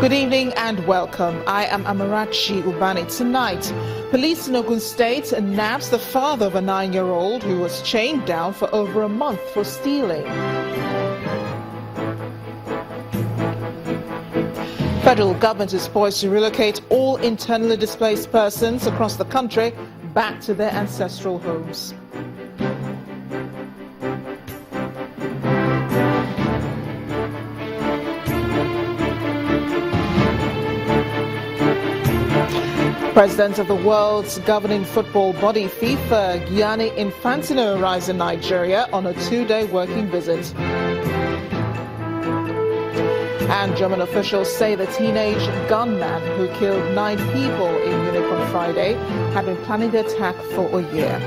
Good evening and welcome. I am Amarachi Ubani. Tonight, police in Ogun State nabbed the father of a 9-year-old who was chained down for over a month for stealing. Federal government is poised to relocate all internally displaced persons across the country back to their ancestral homes. President of the world's governing football body, FIFA, Gianni Infantino, arrives in Nigeria on a 2-day working visit. And German officials say the teenage gunman who killed 9 people in Munich on Friday had been planning the attack for a year.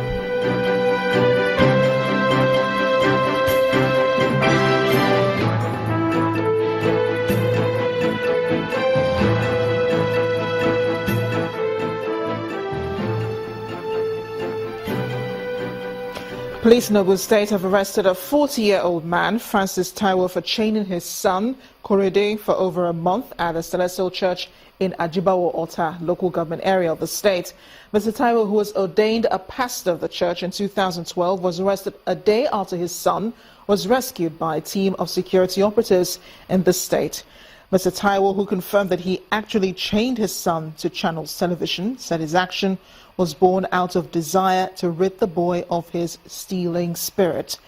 Police in Ogun State have arrested a 40-year-old man, Francis Taiwo, for chaining his son, Korede, for over a month at the Celestial Church in Ajibawo Ota, local government area of the state. Mr. Taiwo, who was ordained a pastor of the church in 2012, was arrested a day after his son was rescued by a team of security operatives in the state. Mr. Taiwo, who confirmed that he actually chained his son to Channels Television, said his action was born out of desire to rid the boy of his stealing spirit.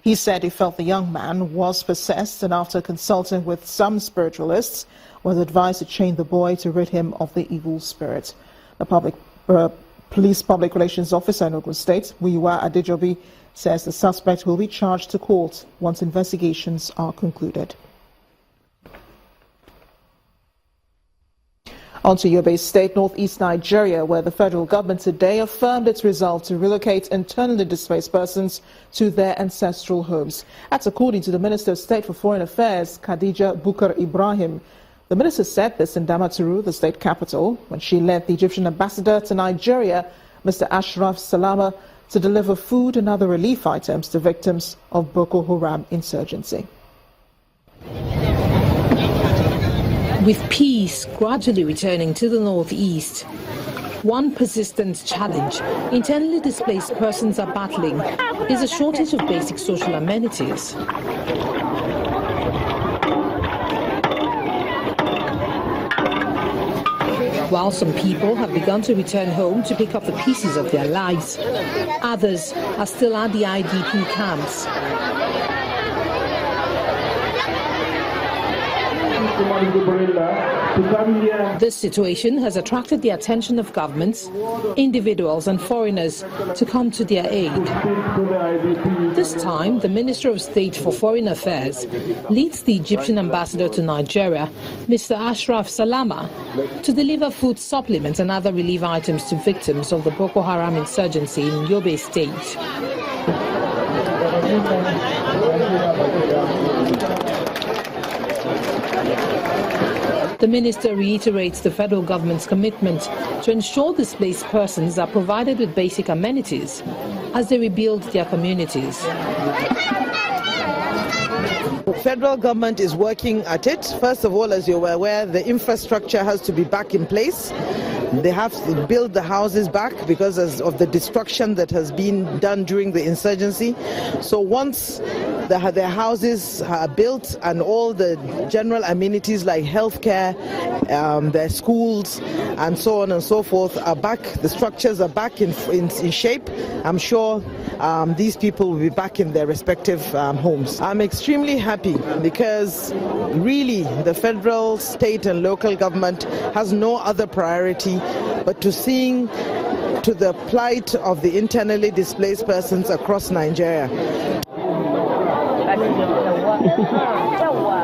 He said he felt the young man was possessed, and after consulting with some spiritualists, was advised to chain the boy to rid him of the evil spirit. The police public relations officer in Ogun State, Muyiwa Adejobi, says the suspect will be charged to court once investigations are concluded. On to Yobe State, northeast Nigeria, where the federal government today affirmed its resolve to relocate internally displaced persons to their ancestral homes. That's according to the Minister of State for Foreign Affairs, Khadija Bukar Ibrahim. The minister said this in Damaturu, the state capital, when she led the Egyptian ambassador to Nigeria, Mr. Ashraf Salama, to deliver food and other relief items to victims of Boko Haram insurgency. With peace gradually returning to the northeast, one persistent challenge internally displaced persons are battling is a shortage of basic social amenities. While some people have begun to return home to pick up the pieces of their lives, others are still at the IDP camps. This situation has attracted the attention of governments, individuals and foreigners to come to their aid. This time, the Minister of State for Foreign Affairs leads the Egyptian ambassador to Nigeria, Mr. Ashraf Salama, to deliver food supplements and other relief items to victims of the Boko Haram insurgency in Yobe State. The minister reiterates the federal government's commitment to ensure displaced persons are provided with basic amenities as they rebuild their communities. The federal government is working at it. First of all, as you're aware, the infrastructure has to be back in place. They have to build the houses back because of the destruction that has been done during the insurgency. So once their houses are built and all the general amenities like healthcare, their schools and so on and so forth are back, the structures are back in shape, I'm sure these people will be back in their respective homes. I'm extremely happy because really the federal, state and local government has no other priority but to seeing to the plight of the internally displaced persons across Nigeria.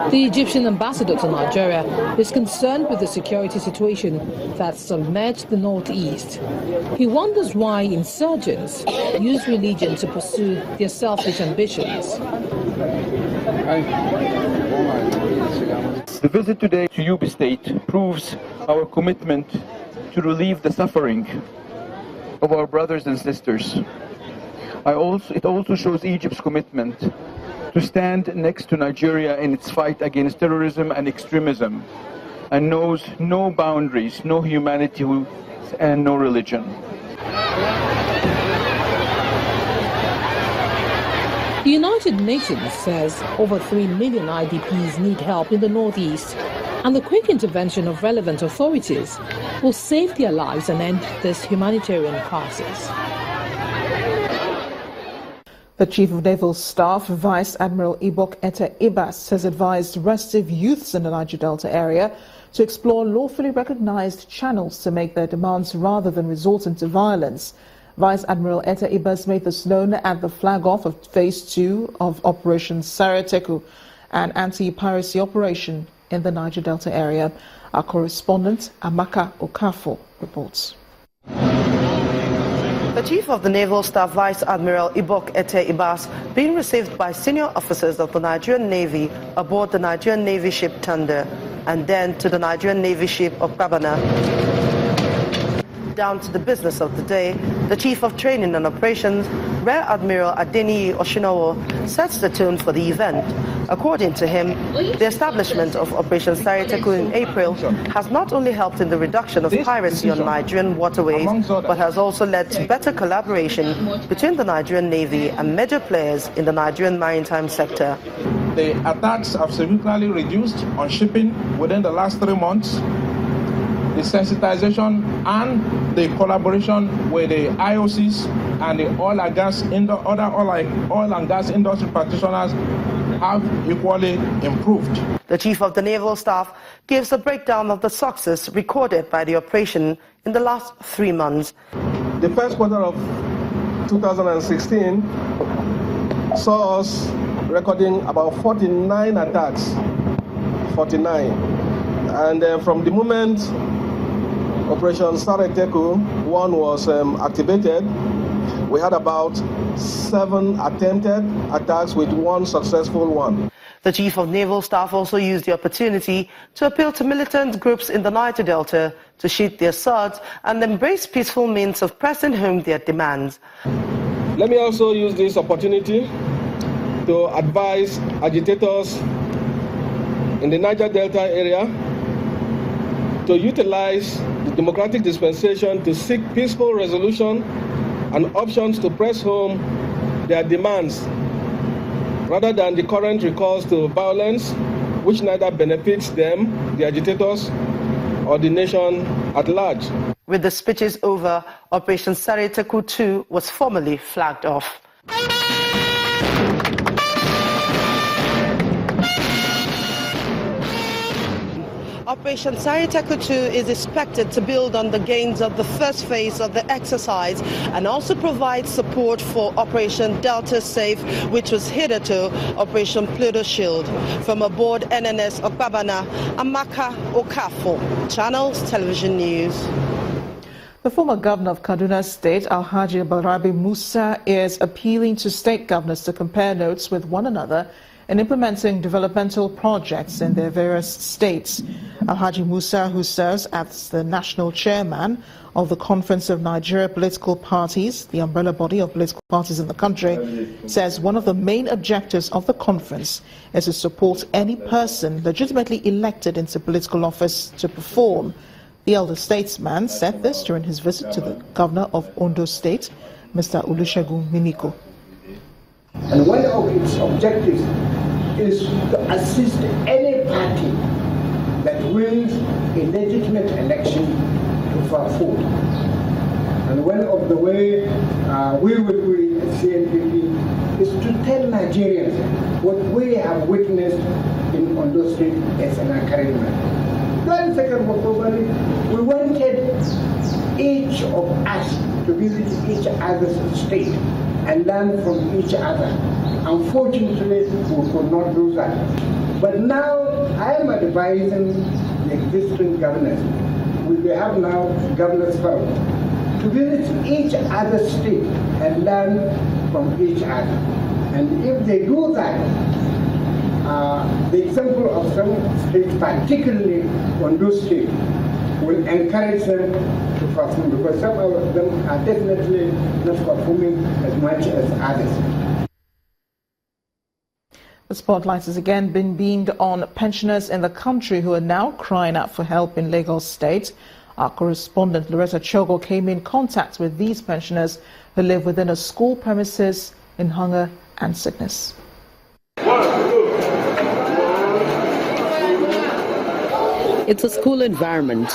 The Egyptian ambassador to Nigeria is concerned with the security situation that's submerged the northeast. He wonders why insurgents use religion to pursue their selfish ambitions. The visit today to Yobe State proves our commitment to relieve the suffering of our brothers and sisters. It also shows Egypt's commitment to stand next to Nigeria in its fight against terrorism and extremism, and knows no boundaries, no humanity, and no religion. The United Nations says over 3 million IDPs need help in the northeast, and the quick intervention of relevant authorities will save their lives and end this humanitarian crisis. The Chief of Naval Staff, Vice Admiral Etteh-Ibas, has advised restive youths in the Niger Delta area to explore lawfully recognized channels to make their demands rather than resort into violence. Vice Admiral Etteh-Ibas made this known at the flag-off of Phase 2 of Operation Saraku, an anti-piracy operation in the Niger Delta area. Our correspondent, Amaka Okafor, reports. The Chief of the Naval Staff, Vice Admiral Etteh-Ibas, being received by senior officers of the Nigerian Navy aboard the Nigerian Navy ship Thunder, and then to the Nigerian Navy ship Okabana. Down to the business of the day, the Chief of Training and Operations, Rear Admiral Adeniyi Oshinowo, sets the tone for the event. According to him, the establishment of Operation Saraku in April has not only helped in the reduction of piracy on Nigerian waterways, but has also led to better collaboration between the Nigerian Navy and major players in the Nigerian maritime sector. The attacks have significantly reduced on shipping within the last 3 months. The sensitization and the collaboration with the IOCs and the oil and gas industry practitioners have equally improved. The Chief of the Naval Staff gives a breakdown of the success recorded by the operation in the last 3 months. The first quarter of 2016 saw us recording about 49 attacks. 49. And from the moment Operation Saraku 1 was activated, we had about 7 attempted attacks with 1 successful one. The Chief of Naval Staff also used the opportunity to appeal to militant groups in the Niger Delta to sheath their swords and embrace peaceful means of pressing home their demands. Let me also use this opportunity to advise agitators in the Niger Delta area to utilize the democratic dispensation to seek peaceful resolution and options to press home their demands, rather than the current recourse to violence, which neither benefits them, the agitators, or the nation at large. With the speeches over, Operation Saraku 2 was formally flagged off. Operation Saraku 2 is expected to build on the gains of the first phase of the exercise and also provide support for Operation Delta Safe, which was hitherto Operation Pluto Shield. From aboard NNS Okbabana, Amaka Okafor, Channels Television News. The former governor of Kaduna State, Alhaji Balarabe Musa, is appealing to state governors to compare notes with one another in implementing developmental projects in their various states. Alhaji Musa, who serves as the national chairman of the Conference of Nigeria Political Parties, the umbrella body of political parties in the country, says one of the main objectives of the conference is to support any person legitimately elected into political office to perform. The elder statesman said this during his visit to the governor of Ondo State, Mr. Olusegun Mimiko. And one of its objectives is to assist any party that wins a legitimate election to fulfill. And one of the way we will do at CNPP is to tell Nigerians what we have witnessed in Ondo State as an encouragement. 22nd of February, we wanted each of us to visit each other's state and learn from each other. Unfortunately, we could not do that. But now I am advising the existing governors, we have now governors forum, to visit each other's state and learn from each other. And if they do that, the example of some states, particularly Ondo State, will encourage them to perform, because some of them are definitely not performing as much as others. The spotlight has again been beamed on pensioners in the country who are now crying out for help in Lagos State. Our correspondent Loretta Chogo came in contact with these pensioners who live within a school premises in hunger and sickness. It's a school environment,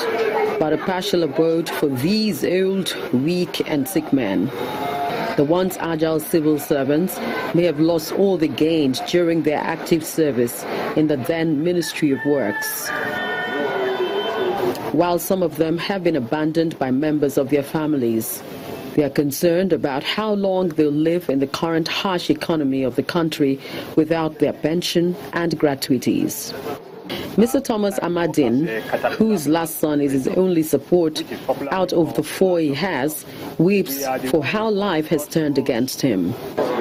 but a partial abode for these old, weak and sick men. The once agile civil servants may have lost all they gained during their active service in the then Ministry of Works. While some of them have been abandoned by members of their families, they are concerned about how long they'll live in the current harsh economy of the country without their pension and gratuities. Mr. Thomas Amadin, whose last son is his only support out of the 4 he has, weeps for how life has turned against him.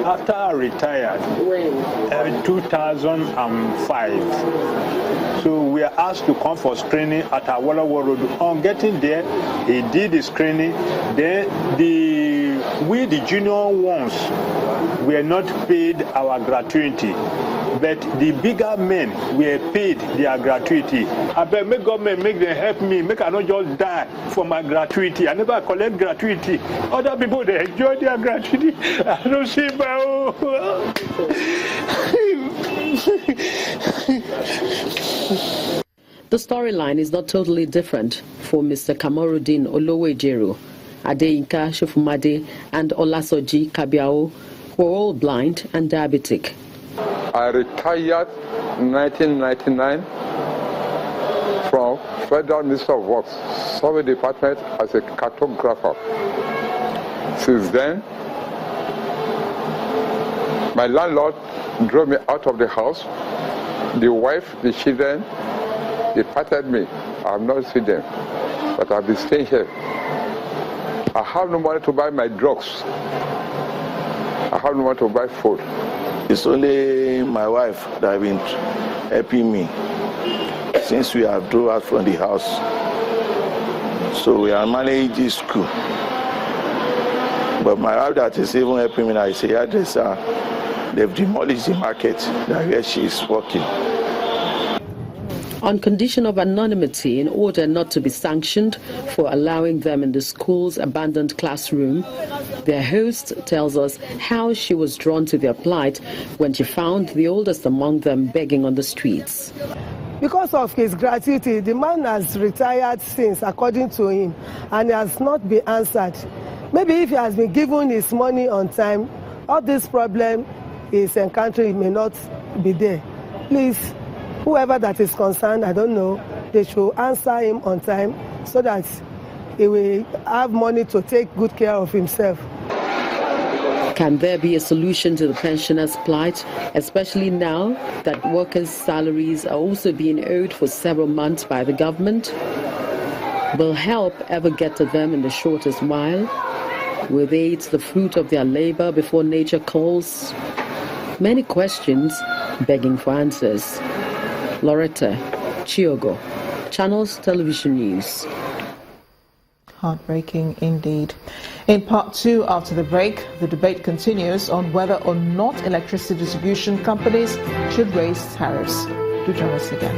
After I retired in 2005, so we are asked to come for screening at Awolowo Road. On getting there, he did the screening. Then we, the junior ones, were not paid our gratuity. But the bigger men were paid their gratuity. I bet make government make them help me, make I not just die for my gratuity. I never collect gratuity. Other people, they enjoy their gratuity. I don't see my own. The storyline is not totally different for Mr. Kamarudin Olowejeru, Adeyinka Shofumade, and Olasoji Kabiao, who are all blind and diabetic. I retired in 1999 from Federal Ministry of Works, Survey Department as a cartographer. Since then, my landlord drove me out of the house. The wife, the children, departed me. I have not seen them, but I've been staying here. I have no money to buy my drugs. I have no money to buy food. It's only my wife that has been helping me since we have drove out from the house. So we are managing this school. But my wife that is even helping me now is a hairdresser. They've demolished the market where she is working. On condition of anonymity in order not to be sanctioned for allowing them in the school's abandoned classroom, their host tells us how she was drawn to their plight when she found the oldest among them begging on the streets. Because of his gratuity, the man has retired since, according to him, and has not been answered. Maybe if he has been given his money on time, all this problem is encountering may not be there. Please, whoever that is concerned, I don't know, they should answer him on time so that he will have money to take good care of himself. Can there be a solution to the pensioners' plight, especially now that workers' salaries are also being owed for several months by the government? Will help ever get to them in the shortest while? Will they eat the fruit of their labor before nature calls? Many questions begging for answers. Loretta Chogo, Channels Television News. Heartbreaking indeed. In part 2, after the break, the debate continues on whether or not electricity distribution companies should raise tariffs. Do join us again.